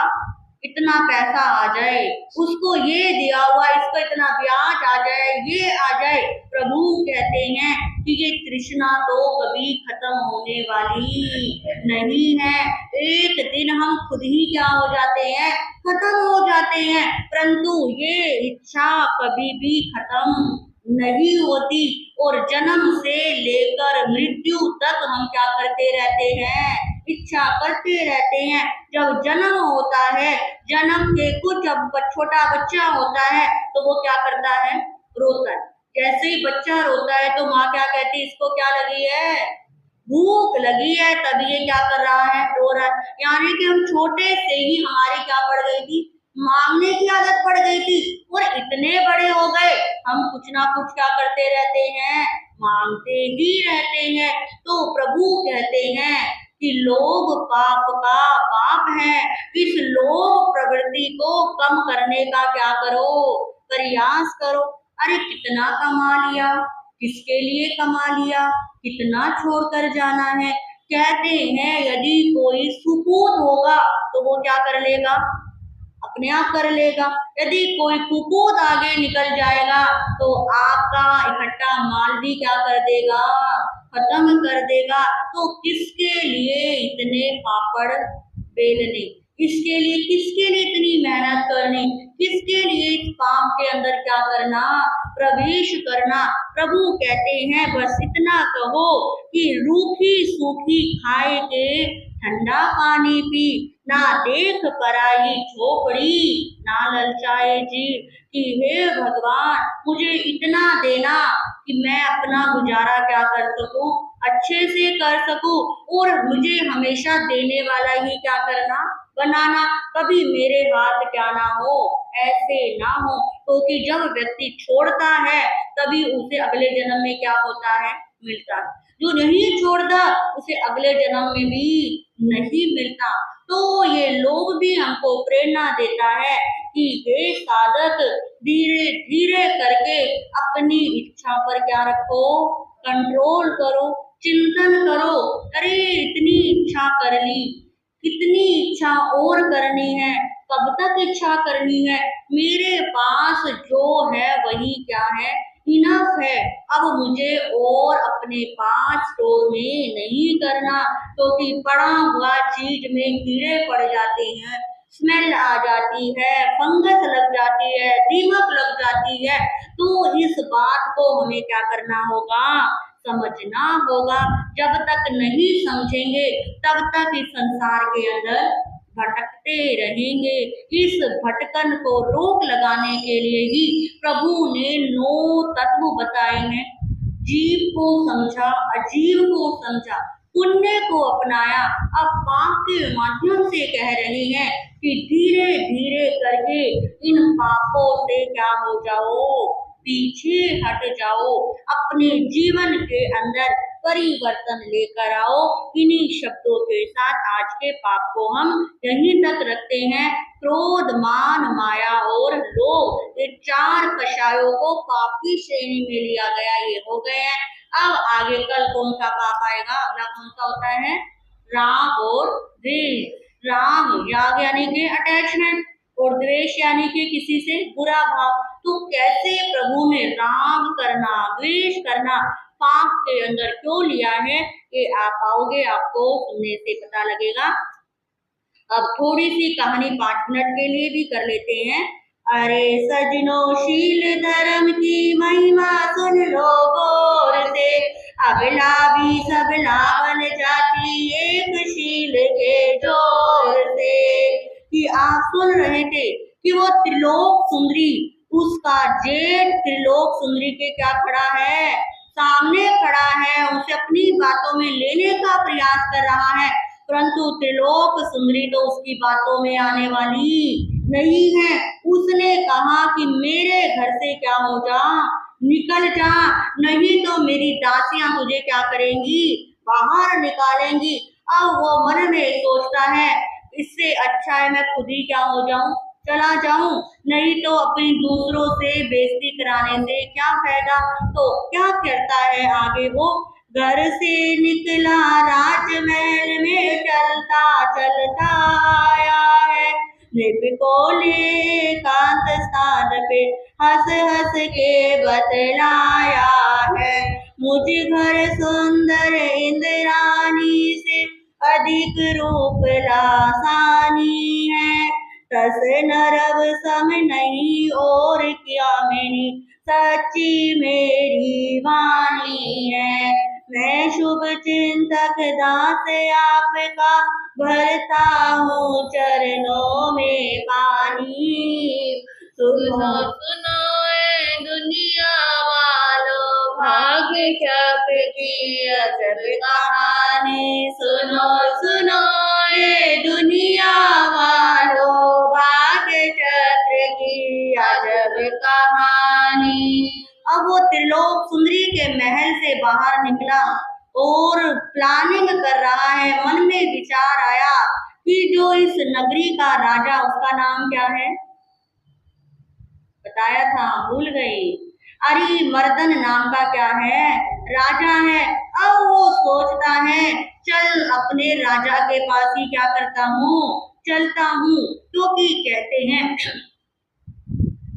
इतना पैसा आ जाए, उसको ये दिया हुआ, इसको इतना ब्याज आ जाए, ये आ जाए। प्रभु कहते हैं कि ये तृष्णा तो कभी खत्म होने वाली नहीं है। एक दिन हम खुद ही क्या हो जाते हैं, खत्म हो जाते हैं, परंतु ये इच्छा कभी भी खत्म नहीं होती। और जन्म से लेकर मृत्यु तक हम क्या करते रहते हैं, इच्छा करते रहते हैं। जब जन्म होता है, जन्म के कुछ जब छोटा बच्चा होता है तो वो क्या करता है, रोता है। जैसे ही बच्चा रोता है तो माँ क्या कहती है, इसको क्या लगी है, भूख लगी है, तभी ये क्या कर रहा है, रो रहा है। यानी कि हम छोटे से ही हमारी क्या पड़ गई थी, मांगने की आदत पड़ गई थी। और इतने बड़े हो गए, हम कुछ ना कुछ क्या करते रहते हैं, मांगते ही रहते हैं। तो प्रभु कहते हैं कि लोभ पाप का बाप है। इस लोभ प्रवृत्ति को कम करने का क्या करो, प्रयास करो। अरे कितना कमा लिया, किसके लिए कमा लिया, कितना छोड़कर जाना है। कहते हैं यदि कोई सुपूत होगा तो वो क्या कर लेगा, अपने आप कर लेगा। यदि कोई कुपूत आगे निकल जाएगा तो आपका इकट्ठा माल भी क्या कर देगा, खत्म कर देगा। तो किसके लिए इतने पापड़ बेलने, किसके लिए इतनी मेहनत करनी, किसके लिए इस पाप के अंदर क्या करना, प्रवेश करना। प्रभु कहते हैं बस इतना कहो कि रूखी सूखी खाए के ठंडा पानी पी, ना देख पराई झोपड़ी, ना ललचाए जीव। कि हे भगवान मुझे इतना देना कि मैं अपना गुजारा क्या कर सकूं, अच्छे से कर सकूं, और मुझे हमेशा देने वाला ही क्या करना, बनाना। कभी मेरे हाथ क्या ना हो, ऐसे ना हो। क्योंकि जब व्यक्ति छोड़ता है तभी उसे अगले जन्म में क्या होता है, मिलता है। जो नहीं छोड़ता उसे अगले जन्म में भी नहीं मिलता। तो ये लोग भी हमको प्रेरणा देता है कि हे साधक, धीरे धीरे करके अपनी इच्छा पर क्या रखो, कंट्रोल करो, चिंतन करो। अरे इतनी इच्छा कर ली, कितनी इच्छा और करनी है, कब तक इच्छा करनी है, मेरे पास जो है वही क्या है, इनफ है। अब मुझे और अपने पास स्टोर में नहीं करना, क्योंकि पड़ा हुआ चीज में कीड़े पड़ जाते हैं, स्मेल आ जाती है, फंगस लग जाती है, दीमक लग जाती है। तो इस बात को हमें क्या करना होगा, समझना होगा। जब तक नहीं समझेंगे तब तक इस संसार के अंदर भटकते रहेंगे। इस भटकन को रोक लगाने के लिए ही प्रभु ने 9 तत्व बताए हैं। जीव को समझा, अजीव को समझा, पुण्य को अपनाया। अब पाप के माध्यम से कह रहे हैं कि धीरे धीरे करके इन पापों से क्या हो जाओ, पीछे हट जाओ, अपने जीवन के अंदर परिवर्तन लेकर आओ। इन्हीं शब्दों के साथ आज के पाप को हम यहीं तक रखते हैं। क्रोध, मान, माया और लोभ, ये 4 कषायों को पाप की श्रेणी में लिया गया। ये हो गए हैं। अब आगे कल कौन सा पाप आएगा, अगला कौन सा होता है, राग और द्वेष। राग, राग यानी कि अटैचमेंट, और द्वेष यानी कि किसी से बुरा भाव। तो कैसे प्रभु ने राग करना, द्वेष करना पाप के अंदर क्यों लिया है, ये आप आओगे, आपको सुनने से पता लगेगा। अब थोड़ी सी कहानी 5 मिनट के लिए भी कर लेते हैं। अरे सजनो शील धर्म की महिमा सुन लो गौर से, अबला भी सबला बन जाती एक शील के जोर से। कि आप सुन रहे थे कि वो त्रिलोक सुंदरी, उसका जेठ त्रिलोक सुंदरी के क्या खड़ा है, सामने खड़ा है, उसे अपनी बातों में लेने का प्रयास कर रहा है, परंतु त्रिलोक सुंदरी तो उसकी बातों में आने वाली नहीं है। उसने कहा कि मेरे घर से क्या हो जा, निकल जा, नहीं तो मेरी दासियां तुझे क्या करेंगी, बाहर निकालेंगी। अब वो मन में सोचता है इससे अच्छा है मैं खुद ही क्या हो जाऊं, चला जाऊं, नहीं तो अपनी दूसरों से बेइज्जती कराने से क्या फायदा। तो क्या करता है आगे वो, घर से निकला राजमहल में चलता चलता आया है, नृप को ले एकांत स्थान पे हंस हंस के बतलाया है, मुझ घर सुंदर इंद्राणी से अधिक रूप लासानी है, तस नरव सम नहीं और क्या मेरी सच्ची मेरी वाणी है, मैं शुभ चिंतक दास आपका भरता हूँ चरणों में पानी। सुनो सुनो ए दुनिया वालों, भाग्य चक्र की अजब कहानी, सुनो सुनो ये दुनिया वालों, भाग्य चक्र की अजब कहानी। अब वो त्रिलोक सुंदरी के महल से बाहर निकला और प्लानिंग कर रहा है, मन में विचार आया कि जो इस नगरी का राजा, उसका नाम क्या है, बताया था भूल गई, अरिमर्दन नाम का क्या है, राजा है। अब वो सोचता है चल अपने राजा के पास ही क्या करता हूँ, चलता हूँ, क्योंकि कहते हैं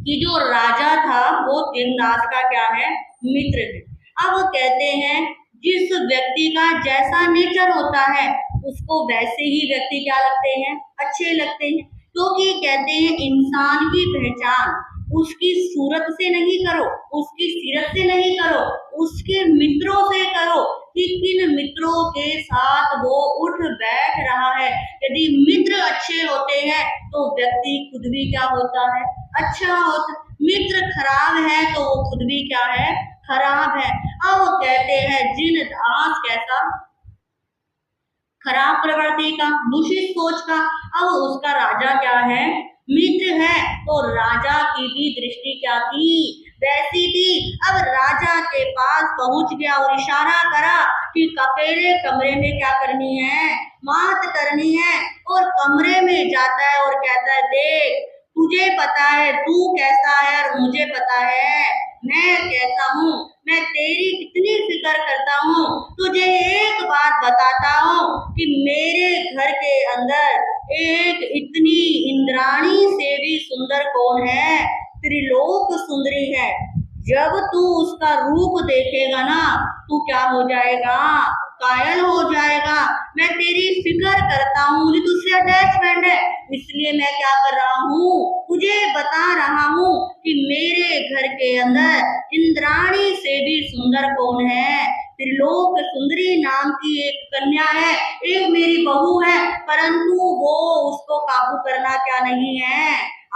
कि जो राजा था वो देवदास का क्या है, मित्र है। अब वो कहते हैं जिस व्यक्ति का जैसा नेचर होता है उसको वैसे ही व्यक्ति क्या लगते हैं, अच्छे लगते हैं, क्योंकि कहते हैं इंसान की पहचान उसकी सूरत से नहीं करो, उसकी सीरत से नहीं करो, उसके मित्रों से करो कि किन मित्रों के साथ वो उठ बैठ रहा है। यदि मित्र अच्छे होते हैं तो व्यक्ति खुद भी क्या होता है, अच्छा होता, मित्र खराब है तो वो खुद भी क्या है, खराब है। अब वो कहते हैं जिन दास कैसा, खराब प्रवृत्ति का, दूषित सोच का। अब उसका राजा क्या है, मित्र है, तो राजा की भी दृष्टि क्या थी, वैसी थी। अब राजा के पास पहुंच गया और इशारा करा कि अकेले कमरे में क्या करनी है, बात करनी है, और कमरे में जाता है और कहता है देख तुझे पता है तू कैसा है और मुझे पता है मैं कैसा हूँ, मैं तेरी कितनी फिक्र करता हूँ, तुझे एक बात बताता हूँ कि मेरे घर के अंदर एक इतनी इंद्राणी से भी सुंदर कौन है, त्रिलोक सुंदरी है। जब तू उसका रूप देखेगा ना तू क्या हो जाएगा, कायल हो जाएगा। मैं तेरी फिक्र करता हूँ, मुझे तुझसे अटैचमेंट है, इसलिए मैं क्या कर रहा हूँ, तुझे बता रहा हूँ कि मेरे घर के अंदर इंद्राणी से भी सुंदर कौन है, त्रिलोक सुंदरी नाम की एक कन्या है, एक मेरी बहू है, परंतु वो उसको काबू करना क्या नहीं है,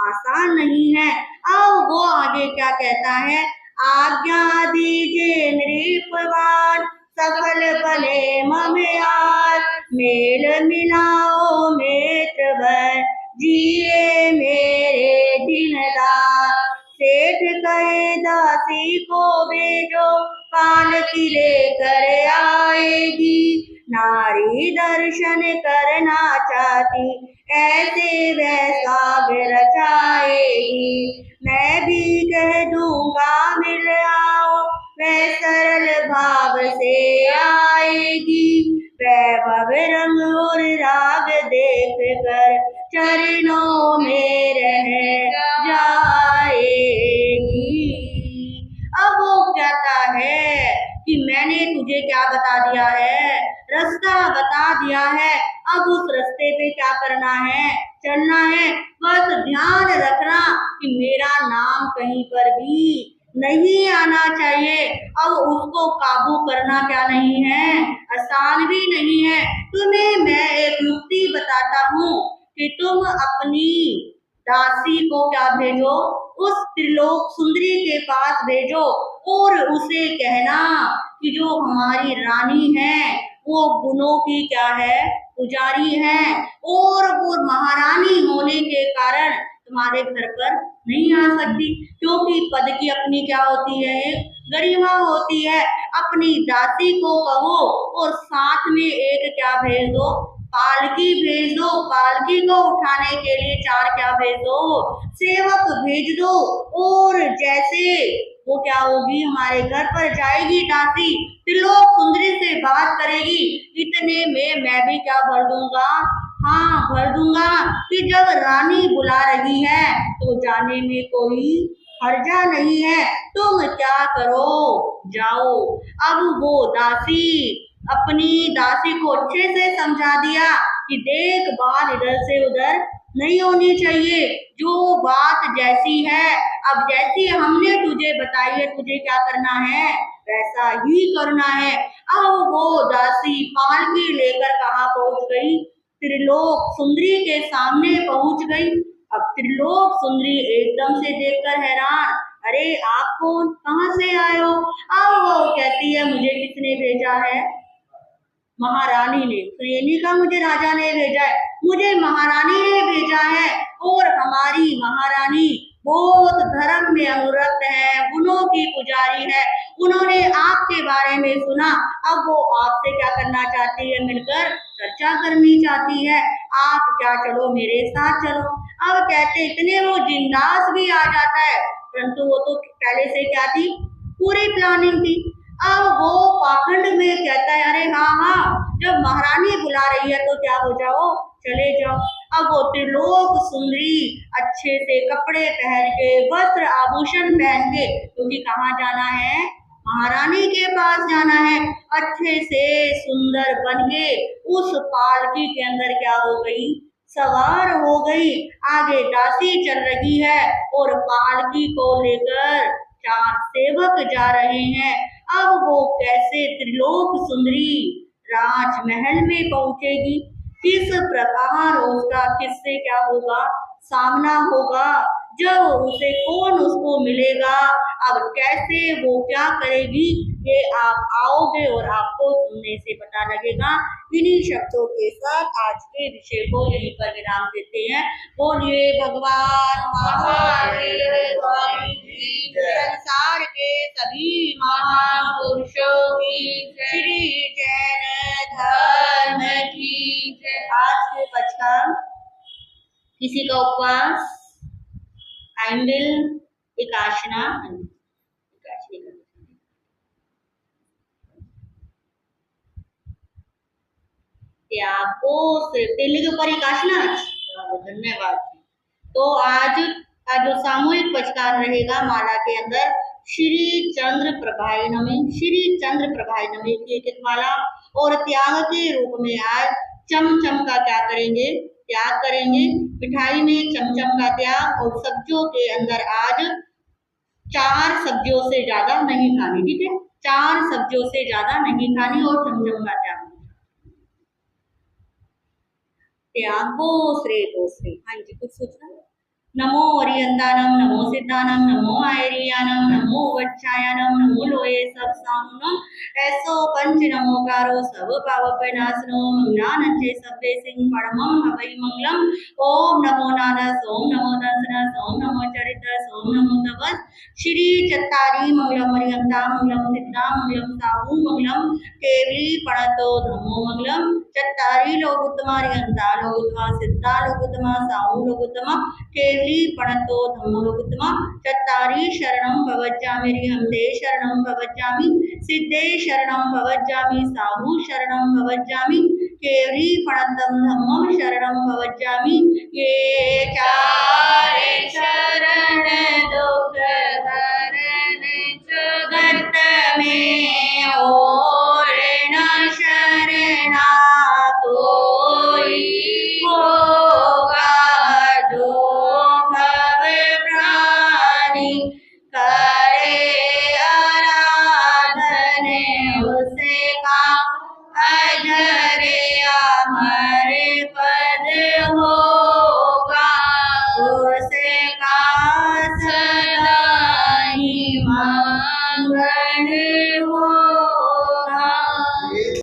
आसान नहीं है। अब वो आगे क्या कहता है, आज्ञा दीजिए नृपवान सफल बने ममयार, मेल मिलाओ मित्र भर जिए मेरे दिनदार, सेठ कहे दासी को भेजो पालकी लेकर आएगी, नारी दर्शन करना चाहती ऐसे वैसा रचाएगी, मैं भी कह दूंगा मिल आओ वह सरल भाव से आएगी, वैभव रंग और राग देख कर चरणों में रह जाएगी। अब वो कहता है कि मैंने तुझे क्या बता दिया है, रास्ता बता दिया है, अब उस रास्ते पे क्या करना है, चलना है, बस ध्यान रखना कि मेरा नाम कहीं पर भी नहीं आना चाहिए। अब उसको काबू करना क्या नहीं है, आसान भी नहीं है। तुम्हें मैं एक युक्ति बताता हूँ कि तुम अपनी दासी को क्या भेजो, उस त्रिलोक सुंदरी के पास भेजो, और उसे कहना कि जो हमारी रानी है वो गुणों की क्या है, पुजारी है, और वो महारानी होने के कारण तुम्हारे घर पर नहीं आ सकती, क्योंकि पद की अपनी क्या होती है, गरिमा होती है। अपनी दासी को कहो और साथ में एक क्या भेज दो, पालकी भेज दो, पालकी को उठाने के लिए 4 क्या भेज दो, सेवक भेज दो। और जैसे वो क्या होगी, हमारे घर पर जाएगी दासी, त्रिलोक सुंदरी से बात करेगी, इतने में मैं भी क्या भर दूंगा, हाँ भर दूंगा कि जब रानी बुला रही है तो जाने में कोई हर्जा नहीं है, तुम क्या करो, जाओ। अब वो दासी अपनी दासी को अच्छे से समझा दिया कि देख, बात इधर से उधर नहीं होनी चाहिए, जो बात जैसी है, अब जैसी हमने तुझे बताई है, तुझे क्या करना है, वैसा ही करना है। अब वो दासी पालकी लेकर कहाँ पहुंच गई, त्रिलोक सुंदरी के सामने पहुंच गई। अब त्रिलोक सुंदरी एकदम से देखकर हैरान, अरे आप कौन, कहाँ से आए हो? अब वो कहती है, मुझे किसने भेजा है, महारानी ने। तो ये नहीं कहा मुझे राजा ने भेजा है, मुझे महारानी ने भेजा है। और हमारी महारानी बहुत धर्म में अनुरक्त है, गुणों की पुजारी है, उन्होंने आपके बारे में सुना, अब वो आपसे क्या करना चाहती है, मिलकर चर्चा करनी चाहती है। आप क्या चलो, मेरे साथ चलो। अब कहते इतने वो जिंदास भी आ जाता है, परंतु वो तो पहले से क्या थी, पूरी प्लानिंग थी। अब वो पाखंड में कहता है, अरे हाँ हाँ, जब महारानी बुला रही है तो क्या हो जाओ, चले जाओ। अब वो त्रिलोक सुंदरी अच्छे से कपड़े पहन के, वस्त्र आभूषण पहन के, क्योंकि कहाँ जाना है, महारानी के पास जाना है, अच्छे से सुंदर बन के उस पालकी के अंदर क्या हो गई, सवार हो गई। आगे दासी चल रही है और पालकी को लेकर 4 सेवक जा रहे हैं। अब वो कैसे त्रिलोक सुंदरी राजमहल में पहुंचेगी, किस प्रकार उसका किससे क्या होगा, सामना होगा, जब उसे कौन उसको मिलेगा, अब कैसे वो क्या करेगी, ये आप आओगे और आपको सुनने से पता लगेगा। इन्हीं शब्दों के साथ आज के विषय को यहीं पर विराम देते हैं। बोलिए भगवान महावीर स्वामी जी, संसार के सभी महापुरुषों की श्री जैन धर्म की जय। आज के पचकाम, किसी का उपवास, आइंबिल एकाशना, आपको तेल के ऊपर एकाशना, धन्यवाद। तो आज का जो सामूहिक पचकार रहेगा माला के अंदर, श्री चंद्र प्रभाई नमी, श्री चंद्र प्रभाई नमी की एक माला, और त्याग के रूप में आज चमचम का क्या करेंगे, त्याग करेंगे। मिठाई में चमचम का त्याग, और सब्जियों के अंदर आज 4 सब्जियों से ज्यादा नहीं खानी, ठीक है, 4 सब्जियों से ज्यादा नहीं खानी, और चमचम का त्याग। त्यागो श्रे गो श्रे। हाँ जी, कुछ सोचना। नमो अरियंतानम, नमो सिद्धानम, नमो आयरियानम, नमो वच्छायानम, नमो लोये सब सामुनम, ऐसो पंच नमोकारो सब पावक नाशनो, मंगलानंचे सब्बे सिंह परमम हवै मंगलम। ओम नमो नानस, ओम नमो दंसनस, ओम नमो चरितस, ओम नमो तपस। श्री चत्तारी मंगलम अरियंता मंगलम सिद्धा मंगलम साहू मंगलम, केवली पणतो धम्मो मंगलम। चत्तारी लोगोत्तमा अरियंता लोगोत्तमा सिद्धा लोगोत्तमा साहू लोगोत्तमा, केवली पणतो धम्मो लोगोत्तमा। चत्तारी शरणं भवज्जामि, हंते शरणं भवज्जामि, सिद्धे शरणं भवज्जामि, साहू शरणं भवज्जामि, केवली पणतं धम्मं शरणं भवज्जामि। ये 4 शरण दुख हरण जगत में हो।